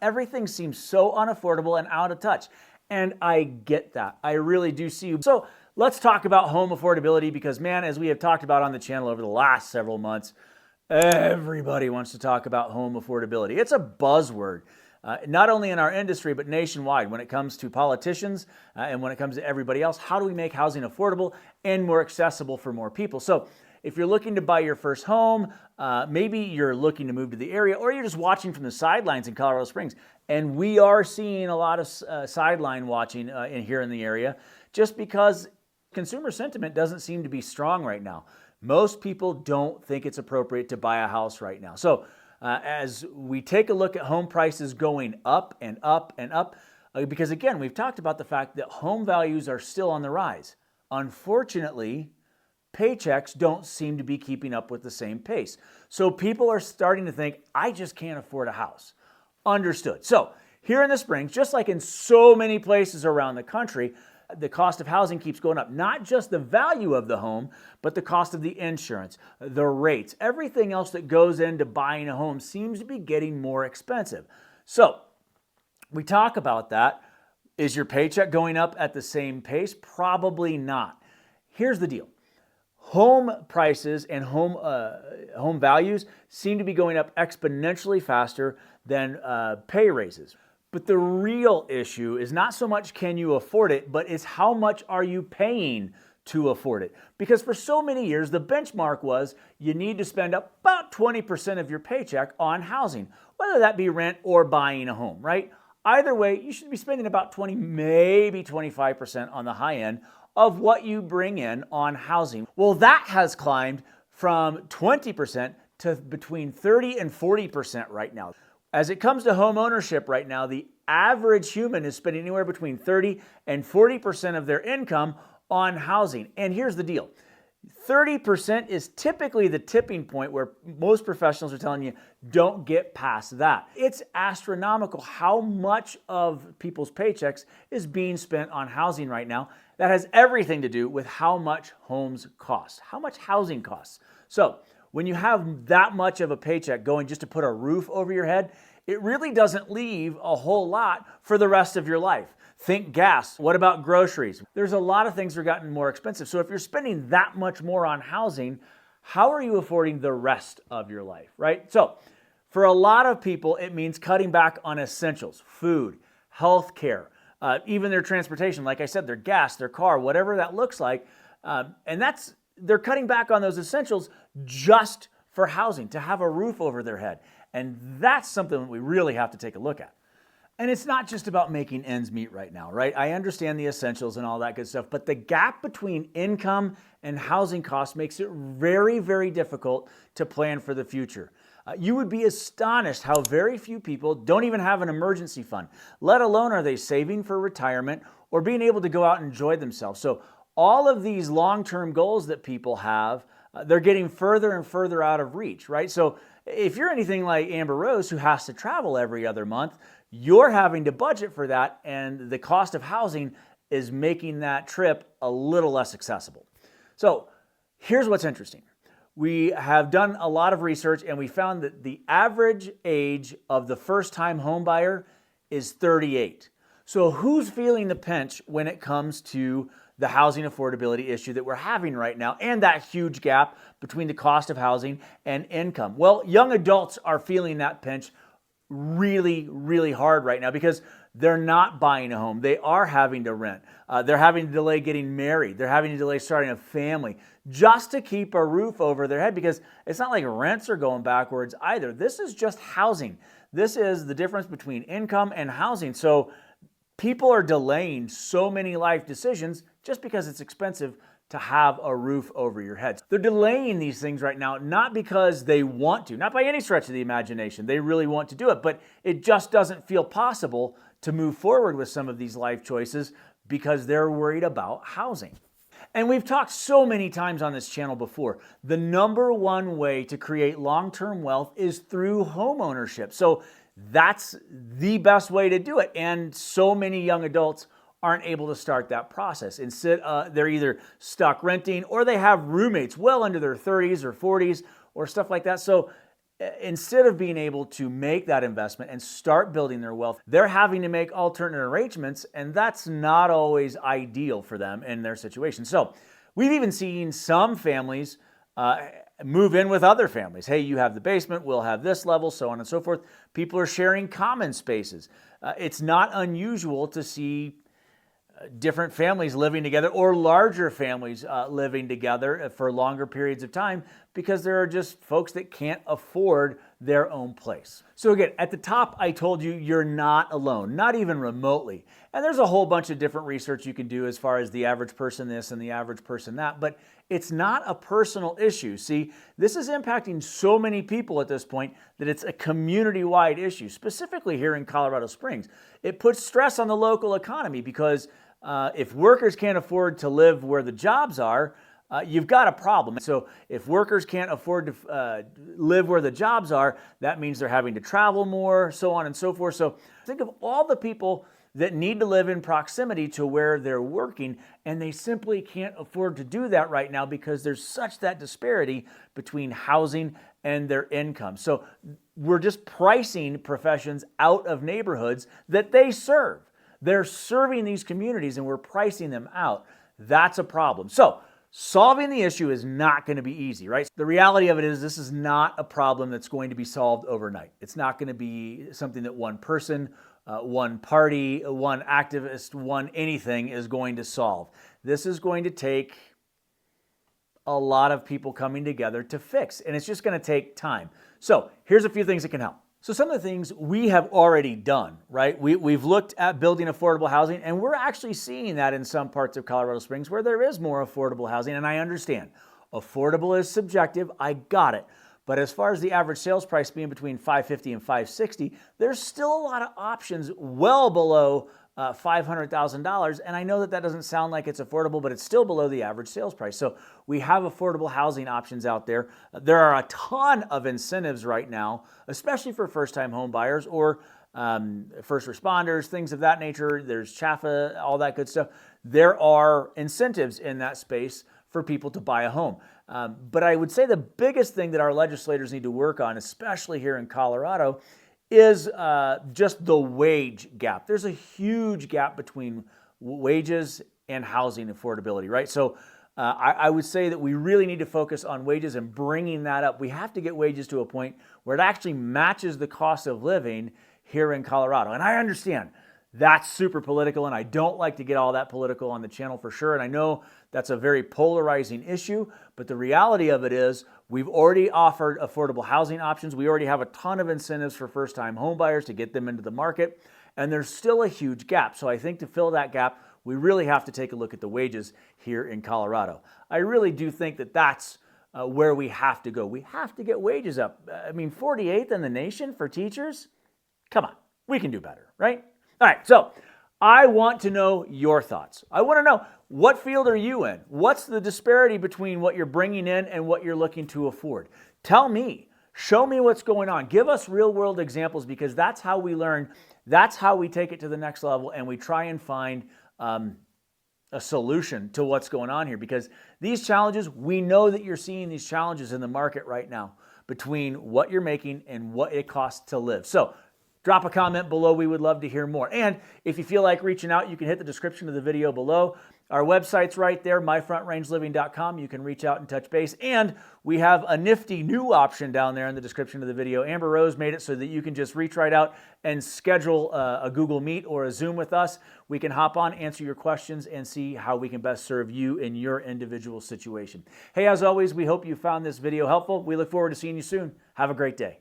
Everything seems so unaffordable and out of touch. And I get that. I really do see you. So let's talk about home affordability because, man, as we have talked about on the channel over the last several months, everybody wants to talk about home affordability. It's a buzzword, not only in our industry, but nationwide when it comes to politicians and when it comes to everybody else. How do we make housing affordable and more accessible for more people? So if you're looking to buy your first home, maybe you're looking to move to the area, or you're just watching from the sidelines in Colorado Springs, and we are seeing a lot of sideline watching here in the area just because consumer sentiment doesn't seem to be strong right now. Most people don't think it's appropriate to buy a house right now. So as we take a look at home prices going up and up and up, because again, we've talked about the fact that home values are still on the rise. Unfortunately, paychecks don't seem to be keeping up with the same pace. So people are starting to think, I just can't afford a house. Understood. So here in the Springs, just like in so many places around the country, the cost of housing keeps going up. Not just the value of the home, but the cost of the insurance, the rates, everything else that goes into buying a home seems to be getting more expensive. So we talk about that. Is your paycheck going up at the same pace? Probably not. Here's the deal. Home prices and home values seem to be going up exponentially faster than pay raises. But the real issue is not so much can you afford it, but it's how much are you paying to afford it. Because for so many years, the benchmark was you need to spend about 20% of your paycheck on housing, whether that be rent or buying a home, right? Either way, you should be spending about 20, maybe 25% on the high end of what you bring in on housing. Well, that has climbed from 20% to between 30 and 40% right now. As it comes to home ownership right now, the average human is spending anywhere between 30 and 40% of their income on housing. And here's the deal. 30% is typically the tipping point where most professionals are telling you don't get past that. It's astronomical how much of people's paychecks is being spent on housing right now. That has everything to do with how much homes cost, how much housing costs. So when you have that much of a paycheck going just to put a roof over your head, it really doesn't leave a whole lot for the rest of your life. Think gas. What about groceries? There's a lot of things that are gotten more expensive. So if you're spending that much more on housing, how are you affording the rest of your life, right? So for a lot of people, it means cutting back on essentials, food, health care, even their transportation. Like I said, their gas, their car, whatever that looks like. And they're cutting back on those essentials just for housing, to have a roof over their head. And that's something that we really have to take a look at. And it's not just about making ends meet right now, right? I understand the essentials and all that good stuff, but the gap between income and housing costs makes it very, very difficult to plan for the future. You would be astonished how very few people don't even have an emergency fund, let alone are they saving for retirement or being able to go out and enjoy themselves. So all of these long-term goals that people have, they're getting further and further out of reach, right? So if you're anything like Amber Rose, who has to travel every other month, you're having to budget for that, and the cost of housing is making that trip a little less accessible. So here's what's interesting. We have done a lot of research, and we found that the average age of the first-time home buyer is 38. So who's feeling the pinch when it comes to the housing affordability issue that we're having right now and that huge gap between the cost of housing and income? Well, young adults are feeling that pinch really, really hard right now because they're not buying a home. They are having to rent. They're having to delay getting married. They're having to delay starting a family just to keep a roof over their head because it's not like rents are going backwards either. This is just housing. This is the difference between income and housing. So people are delaying so many life decisions just because it's expensive to have a roof over your head. They're delaying these things right now, not because they want to, not by any stretch of the imagination. They really want to do it, but it just doesn't feel possible to move forward with some of these life choices because they're worried about housing. And we've talked so many times on this channel before, the number one way to create long-term wealth is through home ownership. So that's the best way to do it. And so many young adults aren't able to start that process. Instead, they're either stuck renting or they have roommates well into their 30s or 40s or stuff like that. So instead of being able to make that investment and start building their wealth, they're having to make alternate arrangements, and that's not always ideal for them in their situation. So we've even seen some families move in with other families. Hey, you have the basement, we'll have this level, so on and so forth. People are sharing common spaces. It's not unusual to see different families living together or larger families living together for longer periods of time because there are just folks that can't afford their own place. So again, at the top, I told you you're not alone, not even remotely. And there's a whole bunch of different research you can do as far as the average person this and the average person that, but it's not a personal issue. See, this is impacting so many people at this point that it's a community-wide issue, specifically here in Colorado Springs. It puts stress on the local economy because if workers can't afford to live where the jobs are, you've got a problem. So if workers can't afford to live where the jobs are, that means they're having to travel more, so on and so forth. So think of all the people that need to live in proximity to where they're working, and they simply can't afford to do that right now because there's such that disparity between housing and their income. So we're just pricing professions out of neighborhoods that they serve. They're serving these communities and we're pricing them out. That's a problem. So solving the issue is not going to be easy, right? The reality of it is this is not a problem that's going to be solved overnight. It's not going to be something that one person, one party, one activist, one anything is going to solve. This is going to take a lot of people coming together to fix, and it's just going to take time. So here's a few things that can help. So some of the things we have already done, right? We've looked at building affordable housing, and we're actually seeing that in some parts of Colorado Springs where there is more affordable housing, and I understand. Affordable is subjective, I got it. But as far as the average sales price being between $550,000 and $560,000, there's still a lot of options well below $500,000. And I know that doesn't sound like it's affordable, but it's still below the average sales price. So we have affordable housing options out there. There are a ton of incentives right now, especially for first-time home buyers or first responders, things of that nature. There's CHFA, all that good stuff. There are incentives in that space for people to buy a home. But I would say the biggest thing that our legislators need to work on, especially here in Colorado, is just the wage gap. There's a huge gap between wages and housing affordability, right? So I would say that we really need to focus on wages and bringing that up. We have to get wages to a point where it actually matches the cost of living here in Colorado. And I understand that's super political, and I don't like to get all that political on the channel for sure. And I know that's a very polarizing issue, but the reality of it is we've already offered affordable housing options. We already have a ton of incentives for first-time home buyers to get them into the market, and there's still a huge gap. So I think to fill that gap, we really have to take a look at the wages here in Colorado. I really do think that that's where we have to go. We have to get wages up. I mean, 48th in the nation for teachers? Come on, we can do better, right? All right, so I want to know your thoughts. I want to know, what field are you in? What's the disparity between what you're bringing in and what you're looking to afford? Tell me. Show me what's going on. Give us real-world examples, because that's how we learn. That's how we take it to the next level, and we try and find a solution to what's going on here. Because these challenges, we know that you're seeing these challenges in the market right now between what you're making and what it costs to live. So drop a comment below. We would love to hear more. And if you feel like reaching out, you can hit the description of the video below. Our website's right there, myfrontrangeliving.com. You can reach out and touch base. And we have a nifty new option down there in the description of the video. Amber Rose made it so that you can just reach right out and schedule a Google Meet or a Zoom with us. We can hop on, answer your questions, and see how we can best serve you in your individual situation. Hey, as always, we hope you found this video helpful. We look forward to seeing you soon. Have a great day.